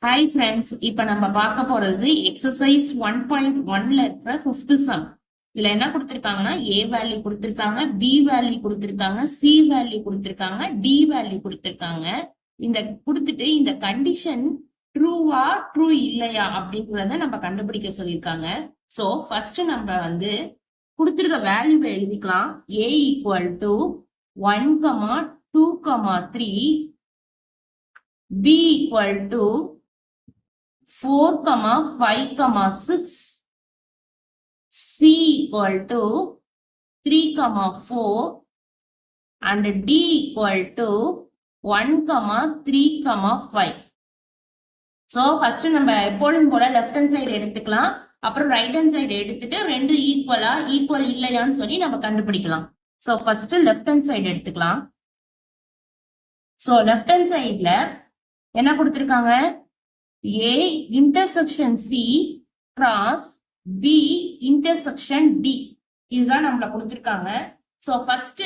Hi friends, இப்ப நம்ம பார்க்க போறது எக்ஸசைஸ் 1.1ல இருக்கிற 5th சம். இதுல என்ன கொடுத்திருக்காங்கன்னா ஏ வேல்யூ கொடுத்திருக்காங்க, பி வேல்யூ கொடுத்திருக்காங்க, சி வேல்யூ கொடுத்திருக்காங்க, டி வேல்யூ கொடுத்திருக்காங்க. இந்த கொடுத்துட்டு இந்த கண்டிஷன் ட்ரூவா ட்ரூ இல்லையா அப்படிங்கறத நம்ம கண்டுபிடிக்க சொல்லியிருக்காங்க. சோ ஃபர்ஸ்ட் நம்ம கொடுத்திருக்க வேல்யூவை எழுதிக்கலாம். ஏ equal to 1, 2, 3, b equal to 4, 5, 6, C equal to 3, 4, and D equal to 1, 3, 5. So, first நம்ம எப்பொழுதும் போல லெஃப்ட் ஹேண்ட் சைடு எடுத்துக்கலாம். அப்புறம் ரைட் ஹேண்ட் சைடு எடுத்துட்டு ரெண்டு ஈக்குவல் இல்லையான்னு சொல்லி நம்ம கண்டுபிடிக்கலாம். So, first left hand side எடுத்துக்கலாம். So, லெஃப்ட் ஹேண்ட் சைடுல என்ன கொடுத்திருக்காங்க? A intersection C cross B intersection D. இதுதான் நம்மள கொடுத்திருக்காங்க. சோ ஃபர்ஸ்ட்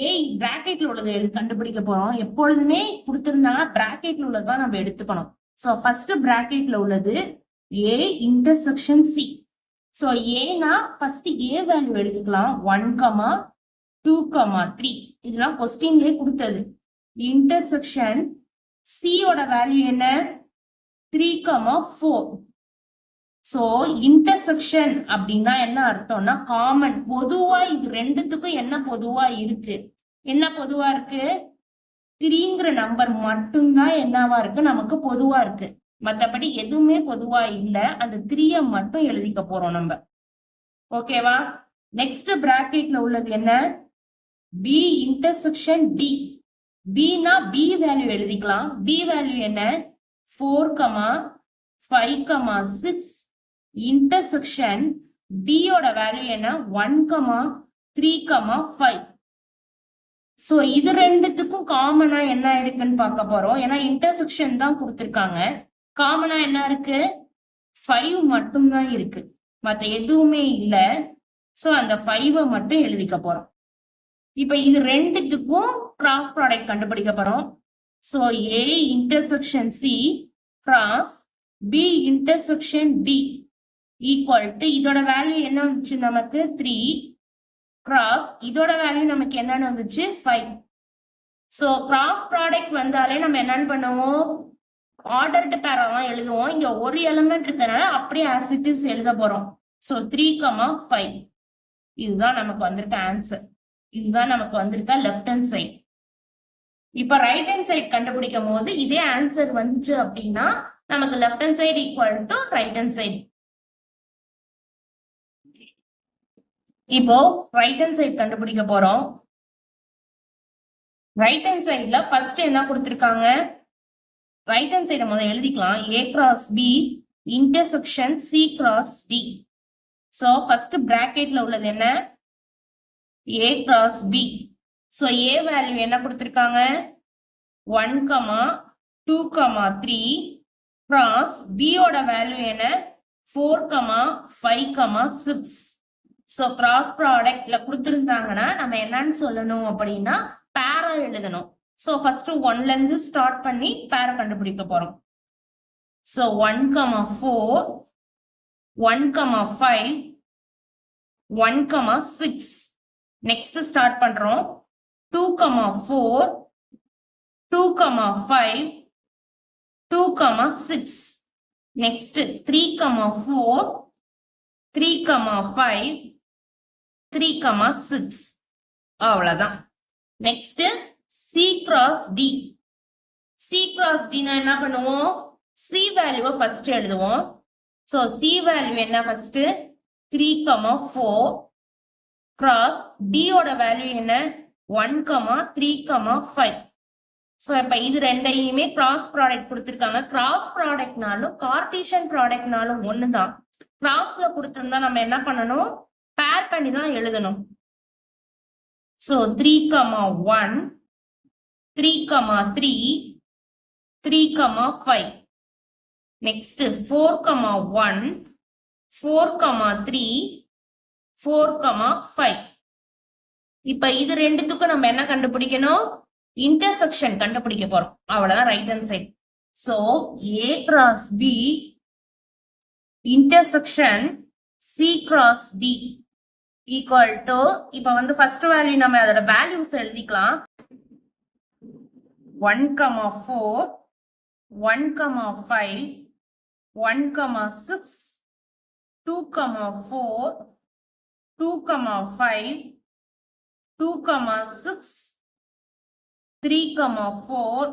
A பிராக்கெட்ல உள்ளதை கண்டுபிடிக்க போறோம். எப்பொழுதுமே கொடுத்திருந்தாங்கன்னா பிராக்கெட்ல உள்ளதான் நம்ம எடுத்துக்கணும். சோ ஃபர்ஸ்ட் பிராக்கெட்ல உள்ளது A intersection C. சோ ஏனா ஃபர்ஸ்ட் A வேல்யூ எடுத்துக்கலாம். 1, 2, 3. இதெல்லாம் क्वेश्चनலயே கொடுத்தது. இன்டர்செக்ஷன் C ஓட வேல்யூ என்ன? 3, 4. சோ இன்டர்செக்ஷன் அப்படின்னா என்ன அர்த்தம்னா காமன், பொதுவா இது ரெண்டுத்துக்கும் என்ன பொதுவா இருக்கு? என்ன பொதுவா இருக்கு? 3ங்கிற நம்பர் மட்டும்தான் என்னவா இருக்கு? நமக்கு பொதுவா இருக்கு. மத்தபடி எதுவுமே பொதுவா இல்ல. அந்த 3 மட்டும் எழுதிக்க போறோம் நம்ம. ஓகேவா? நெக்ஸ்ட் பிராக்கெட்ல உள்ளது என்ன? B intersection D. Bனா B value எழுதிக்கலாம். B வேல்யூ என்ன? 4, 5, 6 intersection D ஓட வேல்யூ என்ன? 1, 3, 5. சோ இது ரெண்டுத்துக்கும் காமனா என்ன இருக்குன்னு பார்க்க போறோம். ஏன்னா இன்டர்செக்ஷன் தான் கொடுத்திருக்காங்க. காமனா என்ன இருக்கு? 5 மட்டும்தான் இருக்கு, மத்த எதுவுமே இல்ல. சோ அந்த 5 மட்டும் எழுதிக்க போறோம். இப்ப இது ரெண்டுத்துக்கும் கிராஸ் ப்ராடக்ட் கண்டுபிடிக்க போறோம். So A intersection C cross B intersection D equal to இதோட வேல்யூ என்ன வந்துச்சு நமக்கு? 3 cross இதோட வேல்யூ நமக்கு என்னன்னு வந்துச்சு? 5. So கிராஸ் ப்ராடக்ட் வந்தாலே நம்ம என்னன்னு பண்ணுவோம்? ஆர்டர்டு பேராலாம் எழுதுவோம். இங்க ஒரு எலிமெண்ட் இருக்கனால அப்படியே as it is எழுத போறோம். So 3, 5. இதுதான் நமக்கு வந்திருக்க ஆன்சர். இதுதான் நமக்கு வந்திருக்க லெஃப்ட் ஹேண்ட் சைட். இப்ப ரைட் ஹேண்ட் சைட் கண்டுபிடிக்கும் போது இதே ஆன்சர் வந்துச்சு அப்படின்னா நமக்கு left hand side equal to right hand side. இப்போ ரைட் ஹேண்ட் சைடு கண்டுபிடிக்க போறோம். ரைட் ஹேண்ட் சைடுல ஃபர்ஸ்ட் என்ன கொடுத்திருக்காங்க? ரைட் ஹேண்ட் சைட முதல்ல எழுதிக்கலாம். A cross B intersection C cross D. So first பிராக்கெட்ல உள்ளது என்ன? A cross B. So A value என்ன கொடுத்திருக்காங்க? 1, 2, 3 cross B ஓட வேல்யூ என்ன? 4, 5, 6. சோ கிராஸ் ப்ராடக்ட்ல கொடுத்திருந்தாங்கன்னா நம்ம என்னன்னு சொல்லணும் அப்படின்னா பேரா எழுதணும். சோ ஃபர்ஸ்ட் 1ல இருந்து ஸ்டார்ட் பண்ணி பேரா கண்டுபிடிக்க போறோம். சோ 1, 4, 1, 5, 1, 6. நெக்ஸ்ட் ஸ்டார்ட் பண்றோம். 2, 4, 2, 5, 2, 6. Next 3, 4, 3, 5, 3, 6. அவ்வளவுதான். Next C cross D. C cross D னா என்ன பண்ணுவோம்? C வேல்யூவை ஃபர்ஸ்ட் எழுதுவோம். சோ C வேல்யூ என்ன ஃபர்ஸ்ட்? 3, 4 cross D ஓட வேல்யூ என்ன? 1, 3, 5. சோ இப்ப இது ரெண்டையுமே கிராஸ் ப்ராடக்ட் கொடுத்திருக்காங்க. கிராஸ் ப்ராடக்ட்னாலும் கார்ட்டீசியன் ப்ராடக்ட்னாலும் ஒண்ணுதான். கிராஸ்ல கொடுத்திருந்தா நம்ம என்ன பண்ணணும்? பேர் பண்ணி தான் எழுதணும். சோ 3, 1, 3, 3, 3, 5. நெக்ஸ்ட் 4, 1, 4, 3, 4, 5. இப்ப இது ரெண்டுத்துக்கும் நம்ம என்ன கண்டுபிடிக்கணும்? இன்டர்செக்ஷன் கண்டுபிடிக்க போறோம். அவ்வளவுதான் right hand side. So A cross B intersection C cross D equal to, இப்ப வந்து first value நம்ம அதோட values எழுதிக்கலாம். 1,4, 1,5, 1,6, 2,4, 2,5, 2,6, 3,4,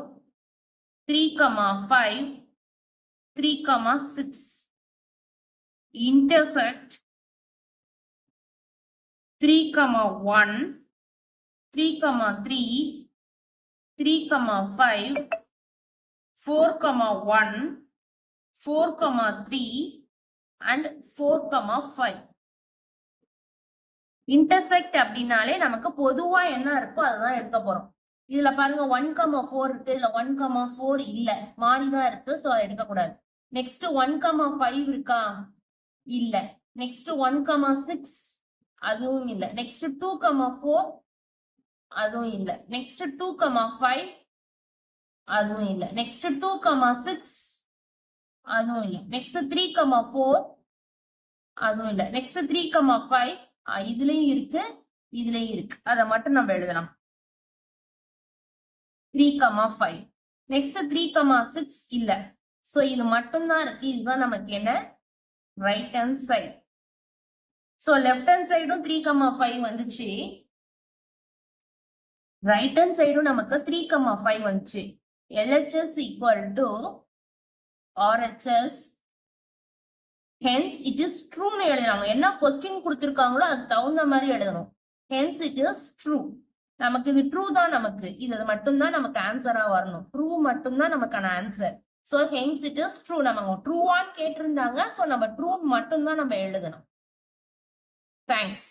3,5, 3,6 intersect 3,1, 3,3, 3,5, 4,1, 4,3 and 4,5. intersect அப்படினாலே நமக்கு பொதுவா என்ன இருக்கோ அதுதான் எடுக்க போறோம். இதுல பாருங்க 1,4 இருக்கு, இதுல 1,4 இல்ல, மாறிதான் இருக்கு. சோ எடுக்க கூடாது. நெக்ஸ்ட் 1,5 இருக்கா? இல்ல. நெக்ஸ்ட் 1,6 அதுவும் இல்ல. நெக்ஸ்ட் 2,4 அதுவும் இல்ல. நெக்ஸ்ட் 2,5 அதுவும் இல்ல. நெக்ஸ்ட் 2,6 அதுவும் இல்ல. நெக்ஸ்ட் 3,4 அதுவும் இல்ல. நெக்ஸ்ட் 3,5 இதுலயும் இருக்கு, இதுலயும் இருக்கு. அதை மட்டும் நம்ம எழுதலாம். 3,5. நெக்ஸ்ட் 3,6 இல்ல. சோ இது மட்டும் தான் இருக்கு. இதுதான் நமக்கு என்ன? Right hand side. So left hand சைடும் 3,5 வந்துச்சு, ரைட் ஹேண்ட் சைடும் நமக்கு 3,5 வந்துச்சு. LHS equal to RHS. hence it is true னு எழுதணும். என்ன क्वेश्चन கொடுத்திருக்காங்களோ அதுக்கு தகுந்த மாதிரி எழுதணும். hence it is true. நமக்கு இது ட்ரூ தான். நமக்கு இது மட்டும் தான் நமக்கு ஆன்சரா வரணும். ட்ரூ மட்டும் தான் நமக்கான answer. So hence it is true. நம்ம ட்ரூவான்னு கேட்டிருந்தாங்க. சோ நம்ம ட்ரூ மட்டும் தான் நம்ம எழுதணும். தேங்க்ஸ்.